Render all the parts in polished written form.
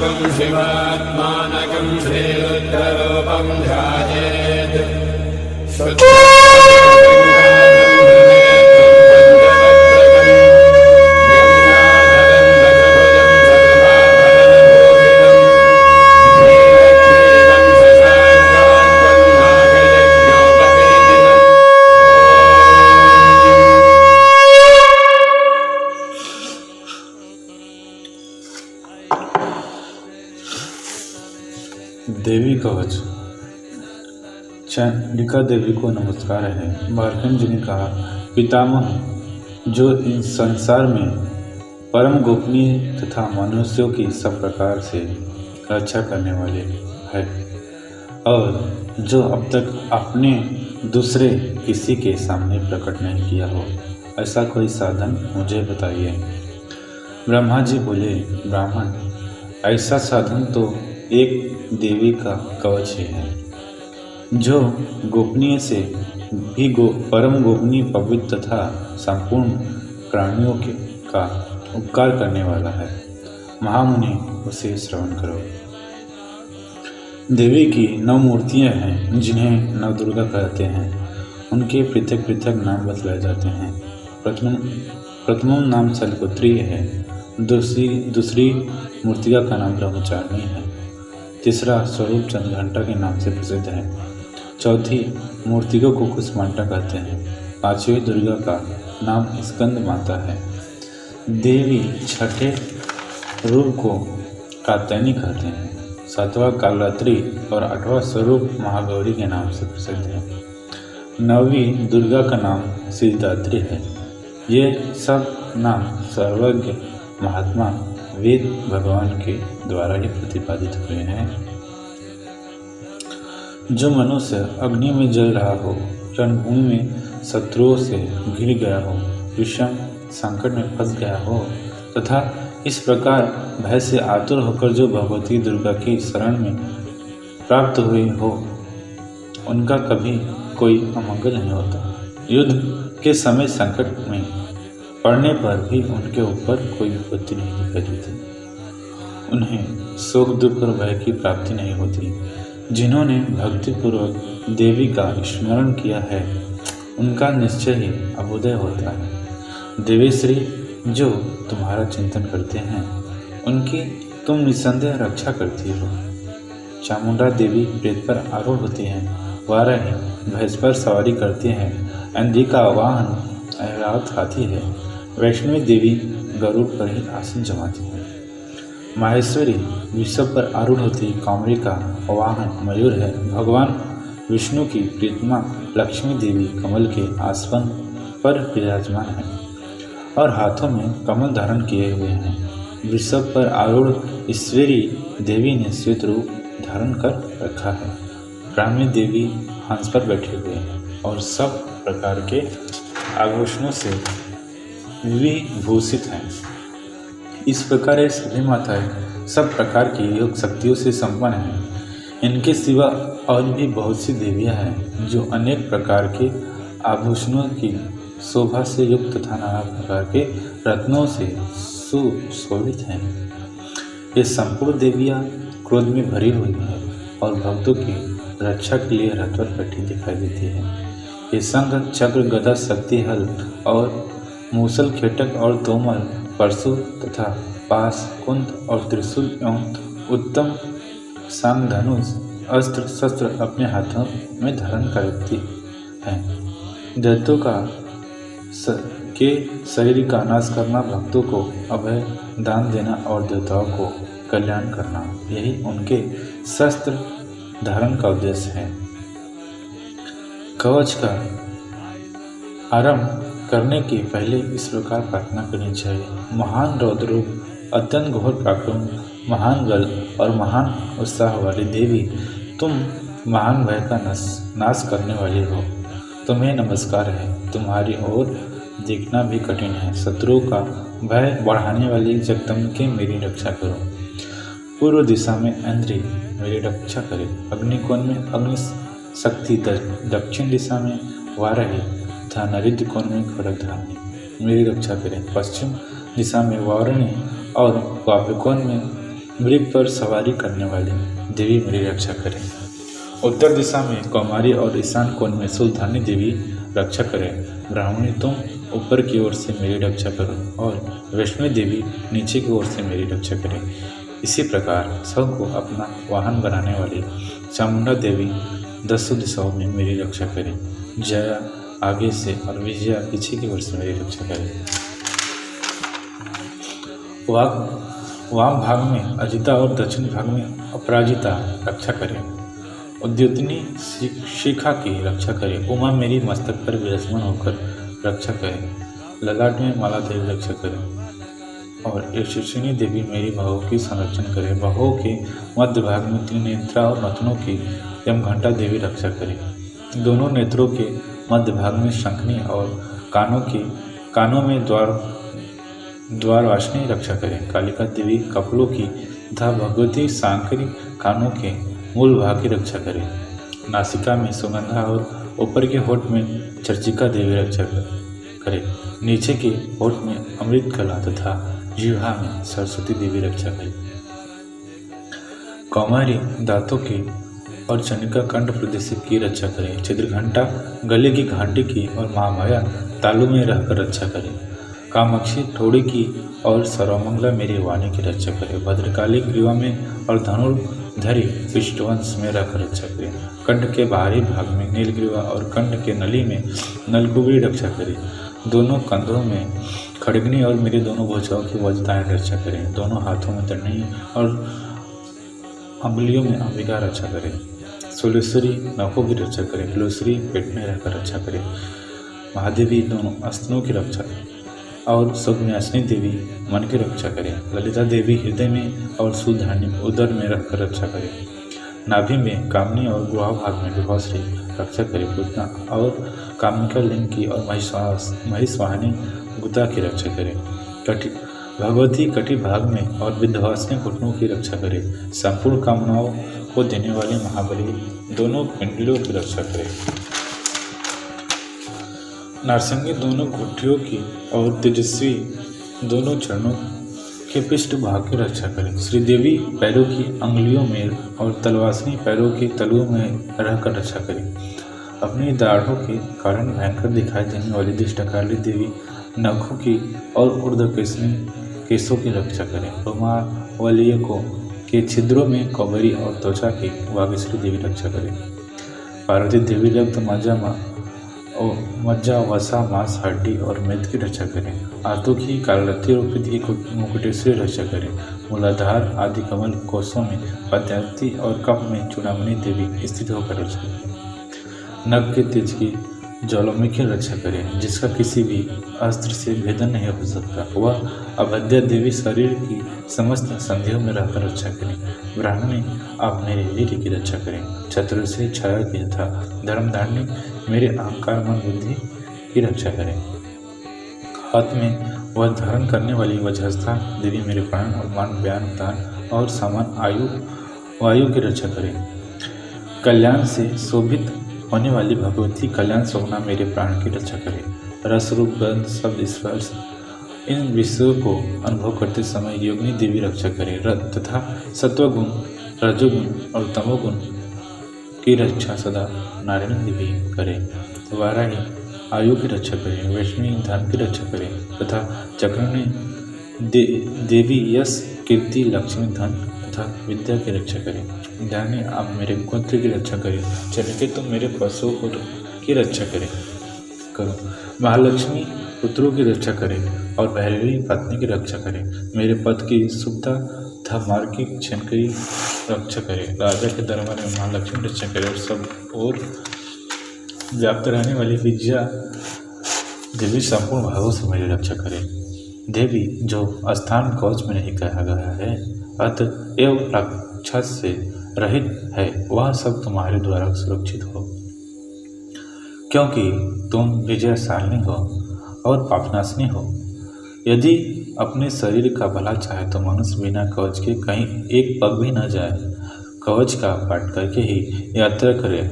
शिवात्मानकं श्रीरुद्ररूपं ध्यायेत् देवी कवच। चंडिका देवी को नमस्कार है। मार्कंड जी ने कहा, पितामह, जो इन संसार में परम गोपनीय तथा मनुष्यों की सब प्रकार से रक्षा करने वाले है और जो अब तक अपने दूसरे किसी के सामने प्रकट नहीं किया हो, ऐसा कोई साधन मुझे बताइए। ब्रह्मा जी बोले, ब्राह्मण, ऐसा साधन तो एक देवी का कवच है, जो गोपनीय से भी परम गोपनीय, पवित्र तथा संपूर्ण प्राणियों का उपकार करने वाला है। महामुनि, उसे श्रवण करो। देवी की 9 मूर्तियां हैं, जिन्हें नवदुर्गा कहते हैं। उनके पृथक पृथक नाम बतलाए जाते हैं। प्रथम नाम शैलपुत्री है। दूसरी मूर्तिका का नाम ब्रह्मचारिणी है। तीसरा स्वरूप चंद्रघंटा के नाम से प्रसिद्ध है। चौथी मूर्तिका को कुसमांडा कहते हैं। 5वीं दुर्गा का नाम स्कंद माता है। देवी छठे रूप को कात्यायनी कहते हैं। 7वां कालरात्रि और 8वां स्वरूप महागौरी के नाम से प्रसिद्ध है। 9वीं दुर्गा का नाम सिद्धिदात्री है। ये सब नाम सर्वज्ञ महात्मा वेद भगवान के द्वारा ही प्रतिपादित हुए हैं। जो मनुष्य अग्नि में जल रहा हो, रणभूमि में शत्रुओं से घिर गया हो, विषम संकट में फंस गया हो तथा इस प्रकार भय से आतुर होकर जो भगवती दुर्गा की शरण में प्राप्त हुए हो, उनका कभी कोई अमंगल नहीं होता। युद्ध के समय संकट में पड़ने पर भी उनके ऊपर कोई विपत्ति नहीं दिखाई देती। उन्हें शोक, दुख और भय की प्राप्ति नहीं होती। जिन्होंने भक्तिपूर्वक देवी का स्मरण किया है, उनका निश्चय ही अभ्युदय होता है। देवेश्री, जो तुम्हारा चिंतन करते हैं, उनकी तुम निस्संदेह रक्षा करती हो। चामुंडा देवी प्रेत पर आरूढ़ होती हैं। वाराही भैंस पर सवारी करती हैं। अंधिका वाहन ऐरावत हाथी है। वैष्णवी देवी गरुड़ पर ही आसन जमाती है। माहेश्वरी विषव पर आरूढ़ होती कामरिका वाहन मयूर है। भगवान विष्णु की प्रीतमा लक्ष्मी देवी कमल के आसन पर विराजमान है और हाथों में कमल धारण किए हुए हैं। वृषभ पर आरूढ़ ईश्वरी देवी ने श्वेत रूप धारण कर रखा है। ब्राह्मी देवी हंस पर बैठे हुए हैं और सब प्रकार के आभूषणों से विभूषित हैं। इस प्रकार ये सभी माताएं सब प्रकार की योग शक्तियों से संपन्न हैं। इनके सिवा और भी बहुत सी देवियां हैं, जो अनेक प्रकार के आभूषणों की शोभा से युक्त तथा नाना प्रकार के रत्नों से सुशोभित हैं। ये संपूर्ण देवियां क्रोध में भरी हुई हैं और भक्तों की रक्षा के लिए रथ पर बैठी दिखाई देती है। ये शंख, चक्र, गदा, शक्ति, हल और मूसल, खेटक और तोमर, परशु तथा पास, कुंद और त्रिशूल एवं उत्तम सांग, धनुष, अस्त्र शस्त्र अपने हाथों में धारण करती हैं। दैत्यों के शरीर का नाश करना, भक्तों को अभय दान देना और देवताओं को कल्याण करना, यही उनके शस्त्र धारण का उद्देश्य है। कवच का आरंभ करने के पहले इस प्रकार प्रार्थना करनी चाहिए। महान रौद्र रूप, अत्यंत घोर पराक्रम, महान बल और महान उत्साह वाली देवी, तुम महान भय का नाश करने वाली हो। तुम्हें नमस्कार है। तुम्हारी ओर देखना भी कठिन है। शत्रुओं का भय बढ़ाने वाली जगदम्बिके मेरी रक्षा करो। पूर्व दिशा में इंद्री मेरी रक्षा करे। अग्निकोण में अग्नि शक्ति, दक्षिण दिशा में वाराही तथा नैऋत्य कोण में खड्गधारिणी मेरी रक्षा करें। पश्चिम दिशा में वारुणी और वायव्य कोण में मृग पर सवारी करने वाली देवी मेरी रक्षा करें। उत्तर दिशा में कौमारी और ईशान कोण में सुल्तानी देवी रक्षा करें। ब्राह्मणी तुम ऊपर की ओर से मेरी रक्षा करो और वैष्णवी देवी नीचे की ओर से मेरी रक्षा करें। इसी प्रकार सबको अपना वाहन बनाने वाली चामुंडा देवी दसों दिशाओं में मेरी रक्षा करें। जया आगे से और विजया पीछे की ओर से मेरी रक्षा करें। वाम भाग में अजिता और दक्षिण भाग में अपराजिता रक्षा करें। उद्योतनी शिखा की रक्षा करें। उमा मेरी मस्तक पर विराजमान होकर रक्षा करें। ललाट में माला देवी रक्षा करें और यशस्विनी देवी मेरी बाहों की संरक्षण करें। बाहों के मध्य भाग में त्रिनेत्रा और नथनों की यमघंटा देवी रक्षा करें। दोनों नेत्रों के मध्य भाग में शंखनी और कानों में द्वारवासिनी रक्षा करें। कालिका देवी कपलों की तथा भगवती सांकरी कानों के मूल भाग की रक्षा करें। नासिका में सुगंधा और ऊपर के होठ में चर्चिका देवी रक्षा करें। नीचे के होठ में अमृत कला तथा जिह्वा में सरस्वती देवी रक्षा करें। कौमारी दांतों की और चंडिका कंठ प्रदेश की रक्षा करें। चित्रघंटा गले की घंटी की और महामाया तालू में रहकर रक्षा करें। कामाक्षी ठोड़ी की और सर्वमंगला मेरी वाणी की रक्षा करें। भद्रकाली ग्रीवा में और धनुर्धरी पृष्ठवंश में रहकर रक्षा करें। कंठ के बाहरी भाग में नीलग्रीवा और कंठ के नली में नलकुबरी रक्षा करें। दोनों कंधों में खड़गनी और मेरी दोनों भुजाओं की वज्रदायन रक्षा करें। दोनों हाथों में दंडनी और अंगुलियों में अंबिका रक्षा करें। सोलेश्वरी नखों की रक्षा करें। कुलेश्वरी पेट में रहकर रक्षा करें। महादेवी दोनों अस्त्रों की रक्षा करें और सुग्न्यासिनी देवी मन की रक्षा करें। ललिता देवी हृदय में और शूलधारणी उदर में रहकर रक्षा करें। नाभि में कामनी और गुहा भाग में विभाश्री रक्षा करें। पूतना और कामिका लिंग की और महिषवाहिनी गुदा की रक्षा करें। भगवती कटी भाग में और विध्यवासिनी घुटनों की रक्षा करें। संपूर्ण कामनाओं को देने वाले महाबली दोनों पिंडलियों की रक्षा करें। नारसंगी दोनों घुटियों की और तेजस्वी दोनों चरणों के पृष्ठ भाग की रक्षा करें। श्रीदेवी पैरों की अंगुलियों में और तलवासिनी पैरों के तलुओं में रहकर रक्षा करें। अपनी दाढ़ों के कारण भयंकर दिखाई देने वाली दृष्टकाली देवी नखों की और ऊर्ध्वकेशनी केशों की रक्षा करें। रोमावलियों के छिद्रों में कौबरी और त्वचा की वागीश्वरी देवी रक्षा करें। पार्वती देवी रक्त मज्जा वसा मांस हड्डी और मेद की रक्षा करें। आंतों की कालरत्ती रूपी मुकुटेश्वरी रक्षा करें। मूलाधार आदि कमल कोषों में पद्मावती और कप में चूड़ामणि देवी स्थित होकर रक्षा करें। नग के तेज की ज्वालामुखी की रक्षा करें, जिसका किसी भी अस्त्र से भेदन नहीं हो सकता। वह अभद्या देवी शरीर की समस्त संधियों में रहकर रक्षा करें। ब्राह्मणी आप मेरे वीर की रक्षा करें। छत्र से छाया की तथा धर्मधारणी मेरे अहंकार मन बुद्धि की रक्षा करें। हाथ में वह धारण करने वाली वज्रहस्ता देवी मेरे प्राण और मान व्यान दान और सामान वायु की रक्षा करें। कल्याण से शोभित होने वाली भगवती कल्याण सोहना मेरे प्राण की रक्षा करें। रस रूप गंध शब्द स्पर्श इन विषयों को अनुभव करते समय योगिनी देवी रक्षा करें। रथ तथा सत्वगुण रजोगुण और तमोगुण की रक्षा सदा नारायण देवी करें। वाराही आयु की रक्षा करें। वैष्णवी धन की रक्षा करें तथा चक्रणी देवी यश कीर्ति लक्ष्मी धन तथा विद्या की रक्षा करें। ज्ञानी आप मेरे गोत्र की रक्षा करें। चलिए तो मेरे पशुओं की रक्षा करो। महालक्ष्मी पुत्रों की रक्षा करें और भैरवी पत्नी की रक्षा करें। मेरे पद की सुविधा तथा मार्ग की क्षण की रक्षा करें। राजा के दरबार में महालक्ष्मी रक्षा करें और सब और व्याप्त रहने वाली विजया देवी संपूर्ण भावों से मेरी रक्षा करें। देवी जो स्थान कवच में नहीं कहा गया है अतः एवं राक्षस से रहित है, वह सब तुम्हारे द्वारा सुरक्षित हो, क्योंकि तुम विजयशालिनी हो और पापनाशिनी हो। यदि अपने शरीर का भला चाहे तो मनुष्य बिना कवच के कहीं एक पग भी न जाए। कवच का पाठ करके ही यात्रा करे।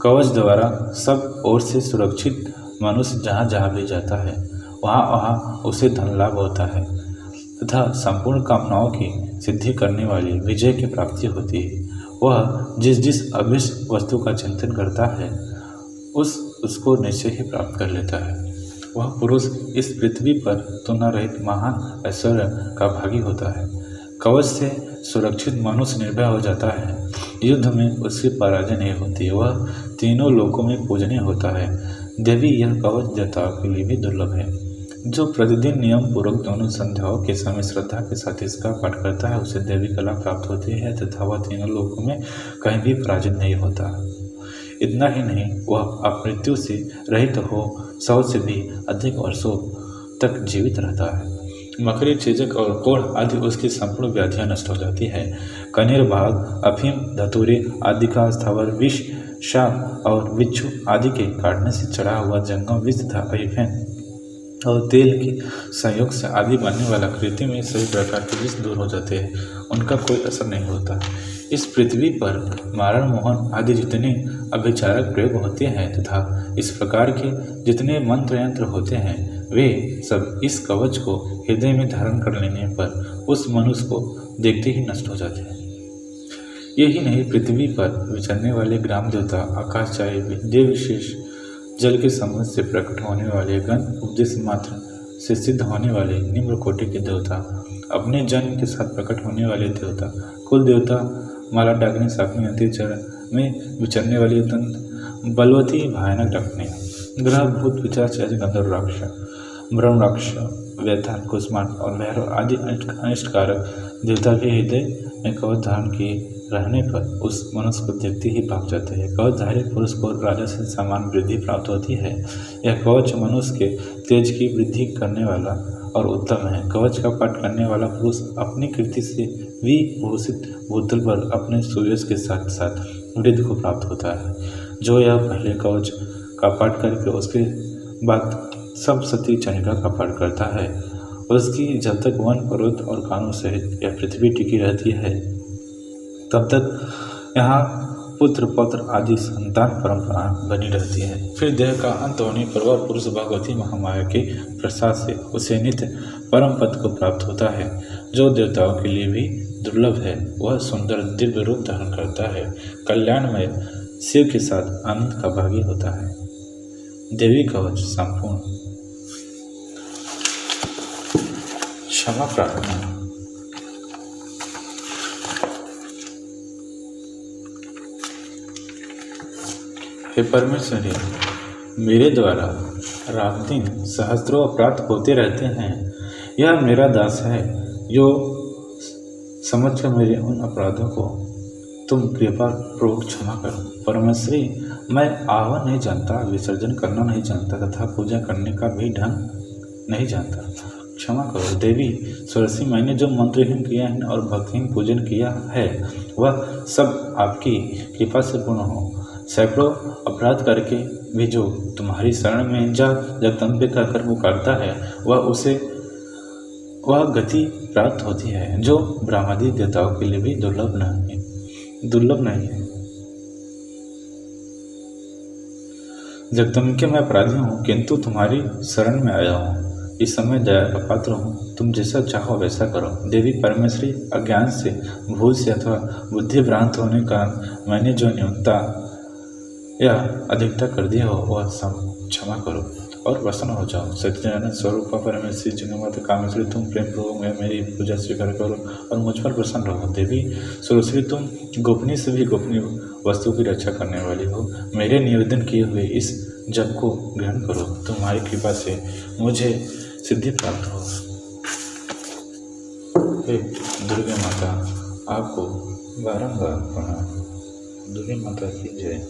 कवच द्वारा सब ओर से सुरक्षित मनुष्य जहाँ जहाँ भी जाता है वहाँ वहाँ उसे धन लाभ होता है। तथा संपूर्ण कामनाओं की सिद्धि करने वाली विजय की प्राप्ति होती है। वह जिस जिस अभिष्ट वस्तु का चिंतन करता है उसको निश्चय ही प्राप्त कर लेता है। वह पुरुष इस पृथ्वी पर तुलना रहित महान ऐश्वर्य का भागी होता है। कवच से सुरक्षित मनुष्य निर्भय हो जाता है। युद्ध में उसकी पराजय नहीं होती। वह तीनों लोकों में पूजनीय होता है। देवी यह कवच देवताओं के लिए भी दुर्लभ है। जो प्रतिदिन नियम पूर्वक दोनों संध्याओं के समय श्रद्धा के साथ इसका पाठ करता है उसे देवी कला प्राप्त होती है तथा वह तीनों लोकों में कहीं भी पराजित नहीं होता। इतना ही नहीं, वह अपमृत्यु से रहित हो 100 से भी अधिक वर्षों तक जीवित रहता है। मकड़ी, चेचक और कोढ़ आदि उसकी संपूर्ण व्याधियां नष्ट हो जाती है। कनेर, बाघ, अफीम, धतूरे आदि का स्थावर विष, शाप और बिच्छू आदि के काटने से चढ़ा हुआ जंगम विष तथा अहिफेन और तेल के संयोग से आदि बनने वाला कृति में सभी प्रकार के विष दूर हो जाते हैं। उनका कोई असर नहीं होता। इस पृथ्वी पर मारण, मोहन आदि जितने अभिचारक प्रयोग होते हैं तथा इस प्रकार के जितने मंत्र यंत्र होते हैं वे सब इस कवच को हृदय में धारण कर लेने पर उस मनुष्य को देखते ही नष्ट हो जाते हैं। यही नहीं, पृथ्वी पर विचरने वाले ग्राम देवता, आकाशचारी, देव विशेष, जल के संबंध से प्रकट होने वाले गण, उपदेश मात्र से सिद्ध होने वाले निम्न कोटि के देवता, अपने जन्म के साथ प्रकट होने वाले देवता, कुल देवता, माला डाकने, साकने, अंत्यचरण में विचरने वाली अत्यंत बलवती भयानक डाकने, ग्रह, भूत, पिशाच, गंधर्व, राक्षस, ब्रह्म राक्षस, वैताल, कुष्मांड और भैरव आदि अनिष्टकारक देवता के हृदय में कवच धारण किए रहने पर उस मनुष्य को देखते ही भाग जाते हैं। कवचधारी पुरुष को राजा से समान वृद्धि प्राप्त होती है। यह कवच मनुष्य के तेज की वृद्धि करने वाला और उत्तम है। कवच का पाठ करने वाला पुरुष अपनी कृति से विभूषित भूतल पर अपने सूर्य के साथ साथ वृद्धि को प्राप्त होता है। जो यह पहले कवच का पाठ करके उसके बाद सब सती चंडिका का पाठ करता है उसकी जब तक वन, पर्वत और कानों सहित यह पृथ्वी टिकी रहती है तब तक यहाँ पुत्र, पौत्र आदि संतान परंपरा बनी रहती है। फिर देह का अंत होने पर वह पुरुष भगवती महामाया के प्रसाद से उसे नित्य परम पद को प्राप्त होता है। जो देवताओं के लिए भी दुर्लभ है, वह सुंदर दिव्य रूप धारण करता है। कल्याणमय शिव के साथ आनंद का भागी होता है। देवी कवच संपूर्ण। क्षमा प्रार्थना। हे परमेश्वरी, मेरे द्वारा रात दिन सहस्त्रों अपराध होते रहते हैं। यह मेरा दास है जो समझ कर मेरे उन अपराधों को तुम कृपा पूर्वक क्षमा करो। परमेश्वरी, मैं आह्वान नहीं जानता, विसर्जन करना नहीं जानता तथा पूजा करने का भी ढंग नहीं जानता। क्षमा करो देवी सरसी, मैंने जो मंत्रहीन क्रियाहीन और भक्तिहीन पूजन किया है वह सब आपकी कृपा से पूर्ण हो। सैकड़ों अपराध करके भी जो तुम्हारी शरण में जगदम्बे कहकर पुकारता है वह गति प्राप्त होती है जो ब्रह्मादि देवताओं के लिए भी दुर्लभ नहीं है। जगदम्बे मैं अपराधी हूँ किंतु तुम्हारी शरण में आया हूँ। इस समय दया का पात्र हूँ, तुम जैसा चाहो वैसा करो। देवी परमेश्वरी, अज्ञान से, भूल से अथवा बुद्धि भ्रांत होने का मैंने जो न्यूनता या अधिकता कर दिया हो वह सब क्षमा करो और प्रसन्न हो जाओ। सच्चिदानंद स्वरूप परमेश्वरी जगन्माता कामेश्वरी, तुम प्रेम पूर्वक मेरी पूजा स्वीकार करो और मुझ पर प्रसन्न रहो। देवी सरस्वती, तुम गोपनीय से भी गोपनीय वस्तु की रक्षा करने वाली हो। मेरे निवेदन किए हुए इस जप को ग्रहण करो। तुम्हारी कृपा से मुझे सिद्धि प्राप्त हो। हे दुर्गा माता, आपको बारंबार प्रणाम। दुर्गा माता की जय।